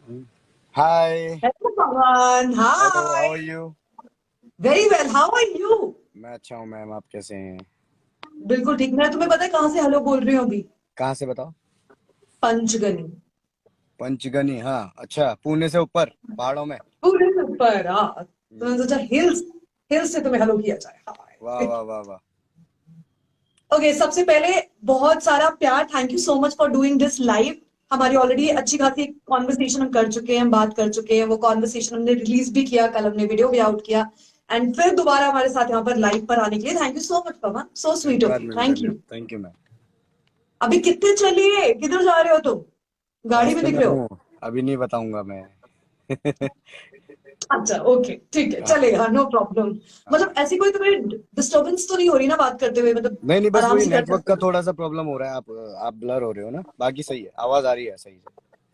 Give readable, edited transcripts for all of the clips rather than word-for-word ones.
Hi. Hello, Pawan. Hello, how Hi. Are you? Very well. How are you? मैं अच्छा हूँ ma'am, आप कैसे हैं? बिल्कुल ठीक। मैं तुम्हें पता है कहाँ से हेलो बोल रही हूँ अभी? कहाँ से बताओ? पंचगनी। पंचगनी, हाँ अच्छा, पुणे से ऊपर पहाड़ों में। पूरे से ऊपर। हाँ, तो मैंने हम्म, सोचा हिल्स, हिल्स से तुम्हें हेलो किया जाए। वाह हाय। वाह वाह वाह। ओके, सबसे पहले बहुत सारा प्यार। Thank you so much for doing this live. हमारी ऑलरेडी अच्छी खासी कॉन्वर्सेशन हम कर चुके हैं, हम बात कर चुके हैं। वो कॉन्वर्सेशन हमने रिलीज भी किया, कल हमने वीडियो भी आउट किया। एंड फिर दोबारा हमारे साथ यहाँ पर लाइव पर आने के लिए thank you so much Pawan. So sweet of धन्यवाद यू। Ma'am, thank you. धन्यवाद, थैंक यू मैम। अभी कितने चलिए, किधर जा रहे हो तुम? गाड़ी में रास्ते दिख में रहे हो? हूँ, अभी नहीं बताऊंगा मैं। अच्छा, ओके, ठीक है, हाँ चलेगा, नो प्रॉब्लम। मतलब हाँ। ऐसी कोई तुम्हें डिस्टर्बेंस तो नहीं हो रही ना बात करते हुए? मतलब नहीं नहीं, बस आराम वही से कर नेटवर्क सकते का हो? थोड़ा सा प्रॉब्लम हो रहा है। आप ब्लर हो रहे हो ना, बाकी सही है, आवाज आ रही है सही से।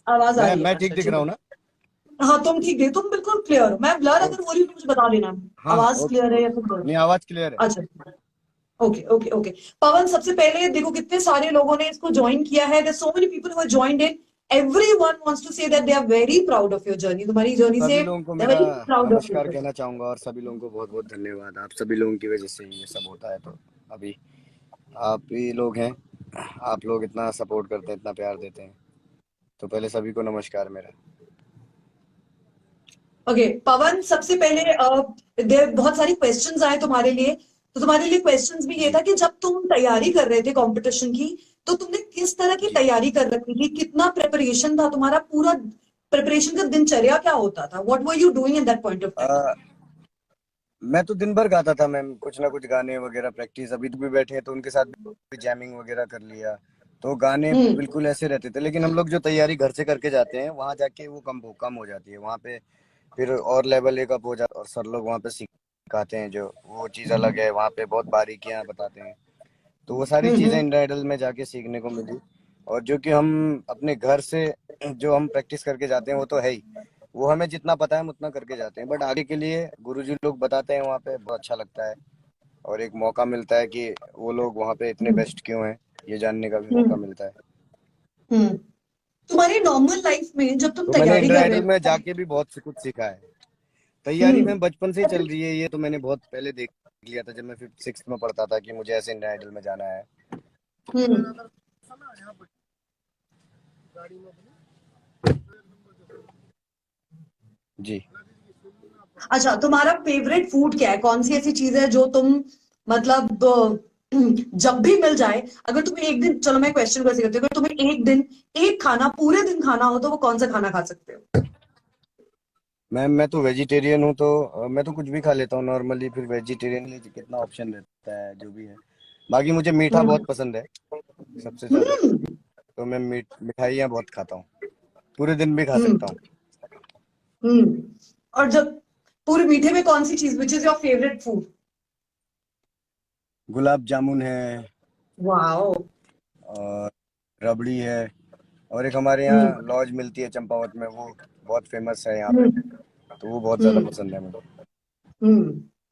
आवाज आ मैं रही है, मैं ठीक अच्छा दिख ठीक रहा है। हूँ ना? हाँ, तुम ठीक है, तुम बिल्कुल क्लियर हो। मैं ब्लर ओ, अगर हो रही हूँ तो मुझे बता देना। हाँ हाँ, आवाज ओके क्लियर है या ओके। फिर blur? नहीं, आवाज क्लियर है। अच्छा, ओके ओके ओके। पवन, सबसे पहले देखो कितने सारे लोगों ने इसको ज्वाइन किया है। There so many people who have joined in. Everyone wants to say that they are very proud of your journey. तुम्हारी जर्नी से सभी लोगों को दे आर मेरा वेरी प्राउड ऑफ नमस्कार योर। कहना चाहूंगा, और सभी लोगों को बहुत बहुत धन्यवाद। आप सभी लोगों की वजह से ये सब होता है। तो अभी आप ही लोग हैं, आप लोग इतना सपोर्ट करते हैं, इतना प्यार देते हैं, तो पहले सभी को नमस्कार मेरा। ओके पवन, सबसे पहले बहुत सारी क्वेश्चंस आए तुम्हारे लिए। तो तुम्हारे लिए क्वेश्चंस भी ये जी था कि जब तुम तैयारी कर रहे थे कंपटीशन की, तो तुमने किस तरह की जी। तैयारी कर रखी थी? कितना प्रिपरेशन था तुम्हारा? पूरा प्रिपरेशन का दिनचर्या क्या होता था? What were you doing at that point of time? Uh, मैं तो दिन भर गाता था मैम, कुछ ना कुछ गाने वगैरह प्रैक्टिस। अभी तो भी बैठे हैं तो उनके साथ भी जैमिंग वगैरह कर लिया। तो गाने हम्म बिल्कुल ऐसे रहते थे, लेकिन हम लोग जो तैयारी घर से करके जाते हैं वहाँ जाके वो कम हो जाती है वहाँ पे। फिर और लेवल एक अप हो जाता है, और सर लोग वहाँ पे सिखाते हैं, जो वो चीज़ अलग है। वहाँ पे बहुत बारीकियाँ बताते हैं। तो वो सारी चीज़ें हम्म इंडिया आइडल में जाके सीखने को मिली। और जो कि हम अपने घर से जो हम प्रैक्टिस करके जाते हैं वो तो है ही। वो हमें जितना पता है हम उतना करके जाते हैं, बट आगे के लिए गुरुजी लोग बताते हैं वहाँ पे, बहुत अच्छा लगता है। और एक मौका मिलता है कि वो लोग वहाँ पे इतने हम्म बेस्ट क्यों हैं, ये जानने का भी मौका हम्म मिलता है। हम्म। तुम्हारी नॉर्मल लाइफ में जब तुम तो मैंने तैयारी इंडिया कर रहे आइडल में हो। जाके भी बहुत कुछ सीखा है। तैयारी हम्म में बचपन से ही चल रही है ये, तो मैंने बहुत पहले देख लिया था, जब मैं फिफ्थ सिक्स में पढ़ता था कि मुझे ऐसे इंडिया आइडल में जाना है। हम्म। जी। अच्छा, तुम्हारा फेवरेट फूड क्या है? कौन सी ऐसी चीज है जो तुम मतलब जब भी मिल जाए, अगर तुम्हें एक दिन, चलो मैं क्वेश्चन कैसे करती हूँ, अगर तुम्हें एक दिन एक खाना पूरे दिन खाना हो तो वो कौन सा खाना खा सकते हो? मैम मैं तो वेजिटेरियन हूँ, तो मैं तो कुछ भी खा लेता हूँ नॉर्मली। फिर वेजिटेरियन में कितना ऑप्शन रहता है, जो भी है। बाकी मुझे मीठा हम्म बहुत पसंद है, सबसे ज़्यादा। हम्म तो मैं मिठाइयाँ बहुत खाता हूँ, पूरे दिन भी खा हम्म सकता हूँ। हम्म। और जब पूरे मीठे में कौन सी चीज, which is your favourite food? Gulab jamun है, वाओ। और रबड़ी है, और एक हमारे यहाँ हम्म लॉज मिलती है चंपावत में, वो बहुत फेमस है यहाँ पे। हम्म तो वो बहुत ज़्यादा हम्म पसंद है मुझे।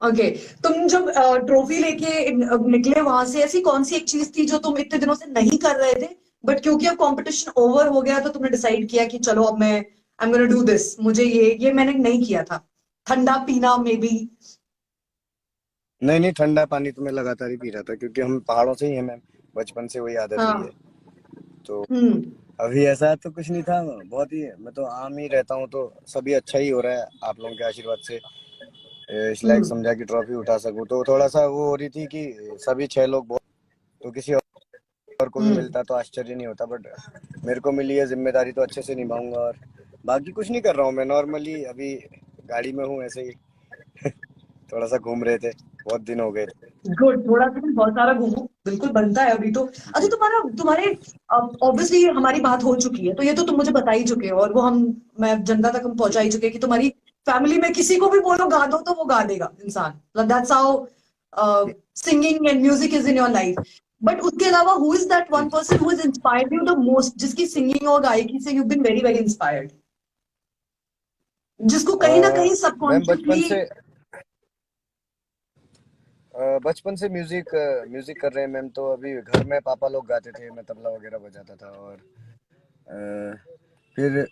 ओके। तुम जब ट्रॉफी लेके निकले वहां से, ऐसी कौन सी एक चीज थी जो तुम इतने दिनों से नहीं कर रहे थे, बट क्योंकि अब कंपटीशन ओवर हो गया तो तुमने डिसाइड किया कि चलो अब मैं I am gonna do this, मुझे ये मैंने नहीं किया था? ठंडा पीना मे बी? नहीं नहीं, ठंडा पानी तो मैं लगातार ही पी रहा था, क्योंकि हम पहाड़ों से ही हैं मैम, बचपन से वही आदत रही है। हाँ। तो हम्म अभी ऐसा तो कुछ नहीं था, बहुत ही मैं तो आम ही रहता हूँ। तो सभी अच्छा ही हो रहा है आप लोगों के आशीर्वाद से। इस लायक हम्म समझा कि ट्रॉफी उठा सकूं, तो थोड़ा सा वो हो रही थी कि सभी छह लोग बहुत, तो किसी और को भी हम्म मिलता तो आश्चर्य नहीं होता, बट मेरे को मिली है जिम्मेदारी, तो अच्छे से निभाऊंगा। और बाकी कुछ नहीं कर रहा हूँ मैं, नॉर्मली अभी गाड़ी में हूँ ऐसे ही। थोड़ा सा घूम रहे थे, बहुत दिन हो गए थे। गुड, थोड़ा सा भी बहुत सारा घूमो, बिल्कुल बनता है अभी तो। अच्छा, जी। तुम्हारे ऑब्वियसली हमारी बात हो चुकी है तो ये तो तुम मुझे बता ही चुके हो, और वो हम मैं जनता तक हम पहुंचा ही चुके हैं कि तुम्हारी फैमिली में किसी को भी बोलो गा दो तो वो गा देगा इंसान। दैट्स हाउ जी singing and music is in your life. But उसके अलावा हु इज दैट जी वन जी। Person who is inspired you the most, जिसकी सिंगिंग और गायकी से you been very very inspired, जिसको कहीं ना कहीं मैम बचपन सबकॉन्शियसली? से बचपन से म्यूजिक म्यूजिक कर रहे हैं मैम। तो अभी घर में पापा लोग गाते थे, मैं तबला वगैरह बजाता था। और अ, फिर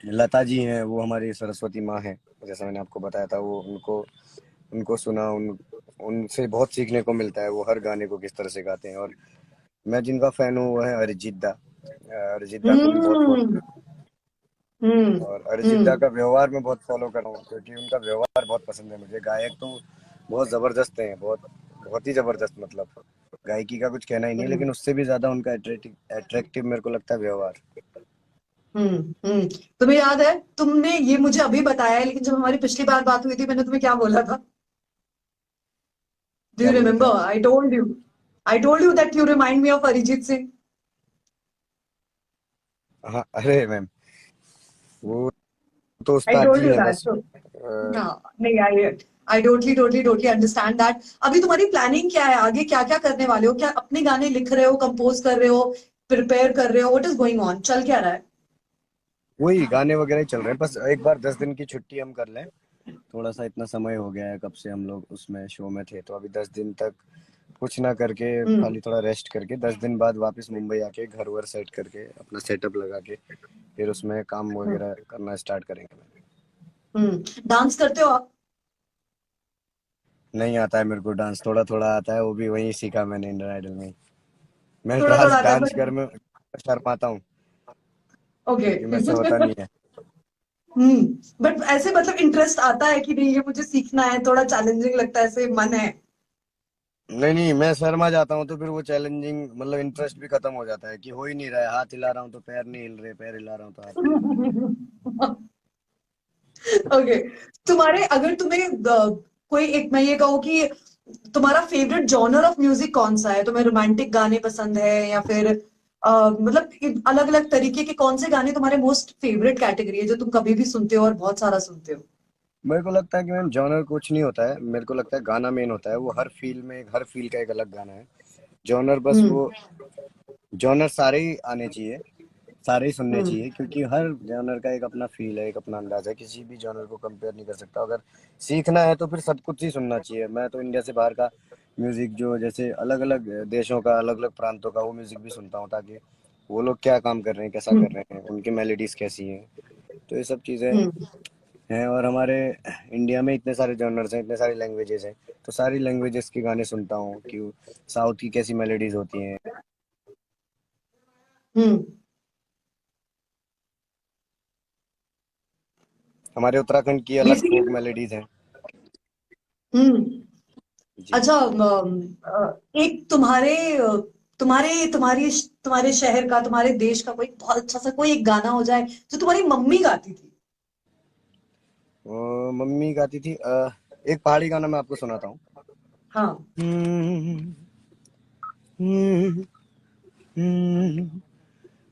लता जी हैं, वो हमारी सरस्वती माँ हैं, जैसा मैंने आपको बताया था। वो उनको उनको सुना, उनसे बहुत सीखने को मिलता है, वो हर गाने को किस तरह से गाते हैं। और मैं जिनका फैन हूँ वो है अरिजीत दा। अरिजीत दा को भी बहुत फॉलो हम्म करता हम्म हूँ, और अरिजीत दा हम्म का व्यवहार मैं बहुत फॉलो कर रहा हूँ, क्योंकि उनका व्यवहार बहुत पसंद है मुझे। गायक तो बहुत जबरदस्त है, बहुत बहुत ही जबरदस्त, मतलब गायकी का कुछ कहना ही नहीं है, हम्म लेकिन उससे भी ज्यादा उनका अट्रैक्टिव अट्रैक्टिव मेरे को लगता है व्यवहार। हम्म। तुम्हें याद है, तुमने ये मुझे अभी बताया है, लेकिन जब हमारी पिछली बार बात हुई थी मैंने तुम्हें क्या बोला था? डू क्या यू बोला था? Remember? I told you that you remind me of Arijit Singh. हाँ, अरे मैम, वो तो आई उस्ताद टोल्ड जी यू हैं दैट। बस। हाँ, नहीं, I totally totally totally understand that. अभी तुम्हारी प्लानिंग क्या है? आगे क्या क्या करने वाले हो? क्या अपने गाने लिख रहे हो, कंपोज कर रहे हो, प्रिपेयर कर रहे हो? What is going on? चल क्या रहा है? वही गाने वगैरह ही चल रहे हैं, बस एक बार 10 दिन की छुट्टी हम कर लें। थोड़ा सा इतना समय हो गया है, कब से हम लोग उसमें शो में थे, तो अभी 10 दिन तक कुछ ना करके, हम्म खाली थोड़ा रेस्ट करके 10 दिन बाद वापस मुंबई आके घर वर सेट करके अपना सेटअप लगा के फिर उसमें काम हम्म वगैरह करना स्टार्ट करेंगे। डांस करते हो आप? नहीं आता है मेरे को डांस, थोड़ा थोड़ा आता है, वो भी वहीं सीखा मैंने इंडियन आइडल में ही। मैं थोड़ा थोड़ा डांस आता है डांस कर बट। में शर्माता हूँ, ओके। क्योंकि मेरे से होता नहीं है। बट ऐसे मतलब इंटरेस्ट आता है कि नहीं, ये मुझे सीखना है, थोड़ा चैलेंजिंग लगता है, ऐसे मन है? नहीं नहीं, मैं शर्मा जाता हूँ, तो फिर वो चैलेंजिंग मतलब इंटरेस्ट भी खत्म हो जाता है, कि हो ही नहीं रहा है, हाथ हिला रहा हूँ तो पैर नहीं हिल रहे, पैर हिला रहा हूँ तो हाथ नहीं हिल रहे। ओके। तुम्हारे, अगर तुम्हें कोई एक, मैं ये कहूँ कि तुम्हारा फेवरेट जॉनर ऑफ म्यूजिक कौन सा है? तुम्हें रोमांटिक गाने पसंद है या फिर मतलब अलग अलग तरीके के कौन से गाने तुम्हारे मोस्ट फेवरेट कैटेगरी है जो तुम कभी भी सुनते हो और बहुत सारा सुनते हो? मेरे को लगता है कि मैम जॉनर कुछ नहीं होता है, मेरे को लगता है गाना मेन होता है। वो हर फील में, हर फील का एक अलग गाना है। जॉनर बस हम्म वो, जॉनर सारे ही आने चाहिए, सारे ही सुनने हम्म चाहिए, क्योंकि हर जॉनर का एक अपना फील है, एक अपना अंदाज है, किसी भी जॉनर को कंपेयर नहीं कर सकता। अगर सीखना है तो फिर सब कुछ ही सुनना चाहिए। मैं तो इंडिया से बाहर का म्यूजिक, जो जैसे अलग अलग देशों का, अलग अलग प्रांतों का, वो म्यूजिक भी सुनता हूँ, ताकि वो लोग क्या काम कर रहे हैं, कैसा कर हम्म रहे हैं, उनकी मेलोडीज कैसी हैं। तो ये सब चीज़ें हम्म हैं। और हमारे इंडिया में इतने सारे जॉनर्स हैं, इतने सारी लैंग्वेजेस हैं, तो सारी लैंग्वेजेस के गाने सुनता हूँ कि साउथ की कैसी मेलोडीज होती हैं, हम्म। हमारे उत्तराखंड की अलग बेसिकली। फोक मेलोडीज हैं। हम्म। जी। अच्छा, एक तुम्हारे तुम्हारे तुम्हारी तुम्हारे शहर का, तुम्हारे देश का कोई बहुत अच्छा सा कोई एक गाना हो जाए जो तुम्हारी मम्मी गाती थी। मम्मी गाती थी, एक पहाड़ी गाना मैं आपको सुनाता हूँ। हाँ। हम्म, हम्म, हम्म,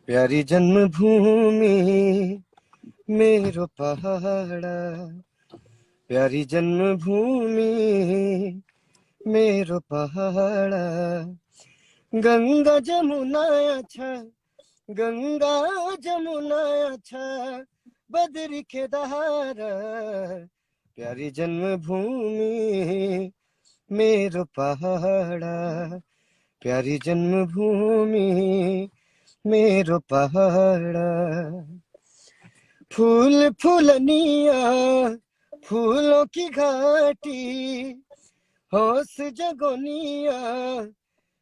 प्यारी जन्मभूमि मेरो पहाड़ा, प्यारी जन्मभूमि मेरो पहाड़ा, गंगा जमुना अच्छा, गंगा जमुना अच्छा, बद्री केदार, प्यारी जन्मभूमि मेरो पहाड़ा, प्यारी जन्मभूमि मेरो पहाड़ा, फूल फूलनिया, फूलों की घाटी, होश जगोनिया,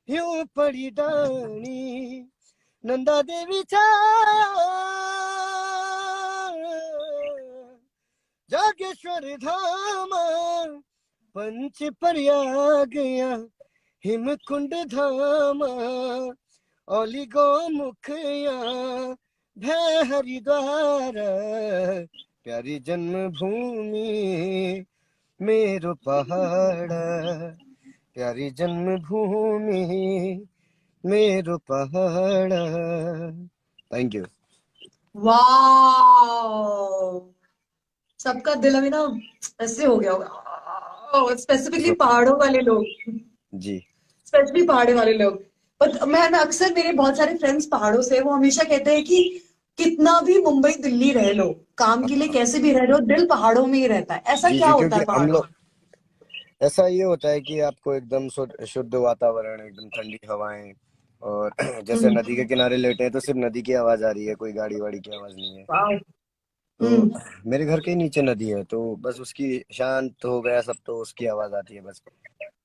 यूं पड़ी डाणी, नंदा देवी छाया, जागेश्वर धाम, पंच प्रयाग या हिमकुंड धाम, ओली गौमुखया भय हरिद्वार, प्यारी जन्मभूमि मेरो पहाड़, प्यारी जन्मभूमि मेरो पहाड़। Thank you. वाह! सबका दिल अभी ना ऐसे हो गया होगा, स्पेसिफिकली पहाड़ों वाले लोग, जी। स्पेशली पहाड़े वाले लोग। पर मैं अक्सर, मेरे बहुत सारे फ्रेंड्स पहाड़ों से, वो हमेशा कहते हैं कि कितना भी मुंबई दिल्ली रह लो, काम के लिए कैसे भी रह लो, दिल पहाड़ों में ही रहता है। ऐसा जी क्या जी, होता क्योंकि है हम पहाड़ों में? लोग, ऐसा ये होता है कि आपको एकदम शुद्ध शुद्ध वातावरण, एकदम ठंडी हवाएं, और जैसे हम्म। नदी के किनारे लेटे हैं तो सिर्फ नदी की आवाज आ रही है, कोई गाड़ी वाड़ी की आवाज नहीं है। वाह! तो मेरे घर के नीचे नदी है, तो बस उसकी शांत हो गया सब, तो उसकी आवाज आती है बस।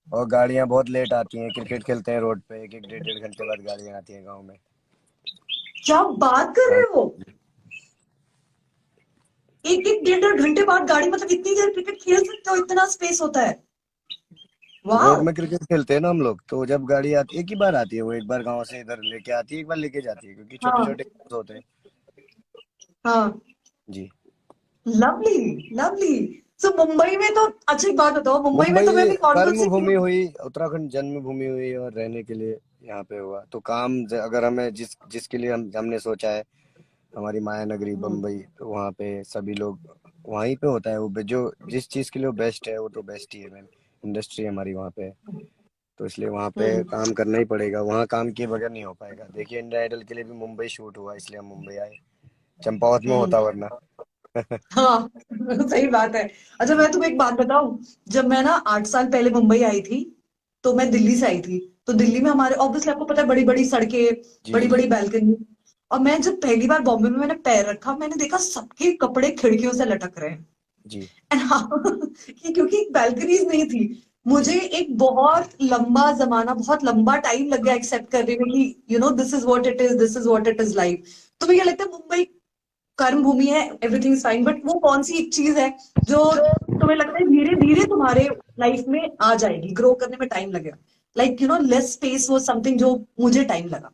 और गाड़ियां बहुत लेट आती हैं, क्रिकेट खेलते हैं रोड पे, एक एक डेढ़ डेढ़ घंटे बाद गाड़ियां आती हैं गाँव में। क्या बात कर हाँ, रहे हो? एक एक डेढ़ डेढ़ घंटे बाद गाड़ी, मतलब इतनी देर क्रिकेट खेल सकते हो? इतना स्पेस होता है? रोड वाह। में क्रिकेट खेलते हैं ना हम लोग, तो जब गाड़ी आती एक ही बार आती है, वो एक बार गांव से इधर लेके आती है, एक बार लेके जाती है, क्योंकि छोटे हाँ छोटे होते हैं। हाँ। जी। Lovely lovely. सो मुंबई में तो, अच्छा एक बात बताओ, मुंबई में मुंबई तुम्हें भी कौन कौन कर्म सी भूमि हुई, उत्तराखंड जन्म भूमि हुई, और रहने के लिए यहाँ पे हुआ। तो अगर हमें जिसके लिए हमने सोचा है, हमारी माया नगरी बम्बई, तो वहाँ पे सभी लोग वहीं पे होता है। वो जो जिस चीज के लिए वो बेस्ट है, वो तो बेस्ट ही है मैम। इंडस्ट्री हमारी वहाँ पे है, तो इसलिए वहाँ पे हम्म काम करना ही पड़ेगा। वहाँ काम किए बगैर नहीं हो पाएगा। देखिए, इंडिया आइडल के लिए भी मुंबई शूट हुआ, इसलिए हम मुंबई आए। चंपावत में हम्म। होता वरना। हाँ सही बात है। अच्छा जी मैं तुम्हें एक बात बताऊं, जब मैं ना 8 साल पहले मुंबई आई थी, तो मैं दिल्ली से आई थी। तो दिल्ली में हमारे ऑब्वियसली आपको पता है, बड़ी बड़ी सड़कें, जी बड़ी जी बड़ी बैल्कनी। और मैं जब पहली बार बॉम्बे में मैंने पैर रखा, मैंने देखा सबके कपड़े खिड़कियों से लटक रहे हैं। जी एंड हाँ क्योंकि बैल्कनीज नहीं थी। जी। मुझे एक बहुत लंबा जमाना, बहुत लंबा टाइम लग गया एक्सेप्ट करने में कि this is what it is, this is what it is like. तो मुझे लगता है मुंबई कर्म भूमि है, एवरीथिंग इज फाइन, बट वो कौन सी एक चीज है जो तुम्हें लगता है धीरे धीरे तुम्हारे लाइफ में आ जाएगी, ग्रो करने में टाइम लगेगा? लाइक लेस स्पेस वो समथिंग जो मुझे टाइम लगा।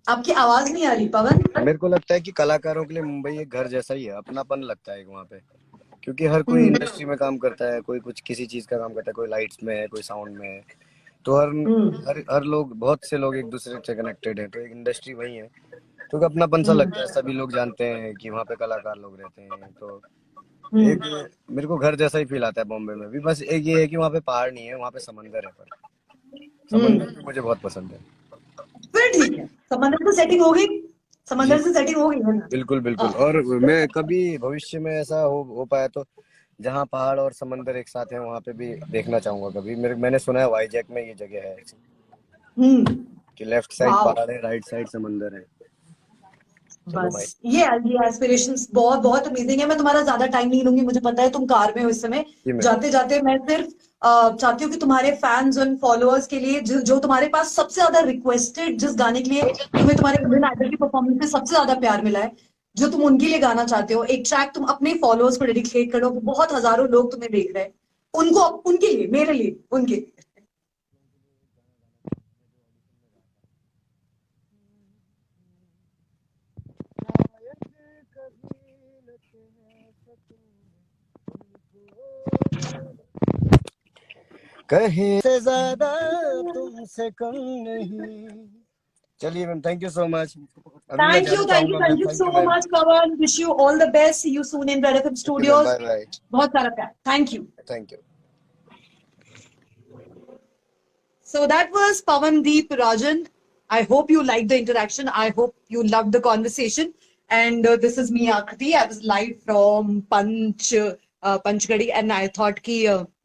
आपकी आवाज नहीं आ रही पवन। मेरे को लगता है कि कलाकारों के लिए मुंबई एक घर जैसा ही है, अपनापन लगता है वहाँ पे। क्योंकि हर कोई हम्म इंडस्ट्री में काम करता है, कोई कुछ किसी चीज का काम करता है, कोई लाइट्स में है, कोई साउंड में है। तो हर हम्म हर हर लोग, बहुत से लोग एक दूसरे से कनेक्टेड है, तो एक इंडस्ट्री वही है। क्योंकि अपनापन सा हम्म लगता है, सभी लोग जानते हैं कि वहाँ पे कलाकार लोग रहते हैं। तो हम्म एक मेरे को घर जैसा ही फील आता है बॉम्बे में भी। बस एक ये है कि वहाँ पे पहाड़ नहीं है, वहाँ पे समंदर है। पर समंदर हम्म। भी मुझे बहुत पसंद है। फिर ठीक है, समंदर से सेटिंग हो गई। जी समंदर से सेटिंग हो गई है ना? बिल्कुल बिल्कुल। हाँ। और मैं कभी भविष्य में ऐसा हो पाया तो, जहाँ पहाड़ और समंदर एक साथ है, वहाँ पे भी देखना चाहूंगा कभी। मैंने सुना है वाईजैक में ये जगह है ऐसी, हम्म। कि लेफ्ट साइड वाओ। पहाड़ है, राइट साइड समंदर है। चलो बस भाई। ये एस्पिरेशंस बहुत बहुत अमेजिंग है। मैं तुम्हारा ज्यादा टाइम नहीं लूंगी, मुझे पता है तुम कार में हो इस समय। जी मैम। जाते जाते मैं सिर्फ चाहती हूँ कि तुम्हारे फैंस और फॉलोअर्स के लिए, जो तुम्हारे पास सबसे ज्यादा रिक्वेस्टेड, जिस गाने के लिए तुम्हें तुम्हारे इंडियन आइडल की परफॉर्मेंस में सबसे ज्यादा प्यार मिला है, जो तुम उनके लिए गाना चाहते हो, एक ट्रैक तुम अपने फॉलोअर्स को डेडिकेट करो। बहुत हजारों लोग तुम्हें देख रहे हैं, उनको, उनके लिए, मेरे लिए, उनके लिए। कहीं से ज्यादा तुमसे कम नहीं। चलिए ma'am, thank you so much. अभी मैं थैंक यू जाना थैंक यू चाहूंगा ma'am. Thank you thank so you ma'am. Much Pawan, wish you all the best, see you soon in Red FM thank you ma'am, studios. Bye bye. बहुत सारा प्यार, thank you. Thank you. So that was Pavandeep Rajan. I hope you liked the interaction. I hope you loved the conversation. And this is me, Akriti. I was live from Panchgadi, and I thought कि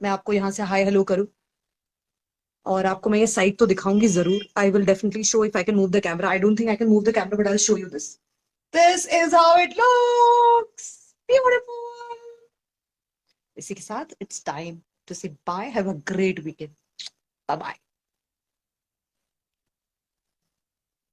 मैं आपको यहाँ से hi hello करूँ, और आपको मैं ये साइट तो दिखाऊंगी जरूर. I will definitely show if I can move the camera. I don't think I can move the camera, but I'll show you this. This is how it looks. Beautiful. इसी के साथ it's time to say bye. Have a great weekend. Bye bye.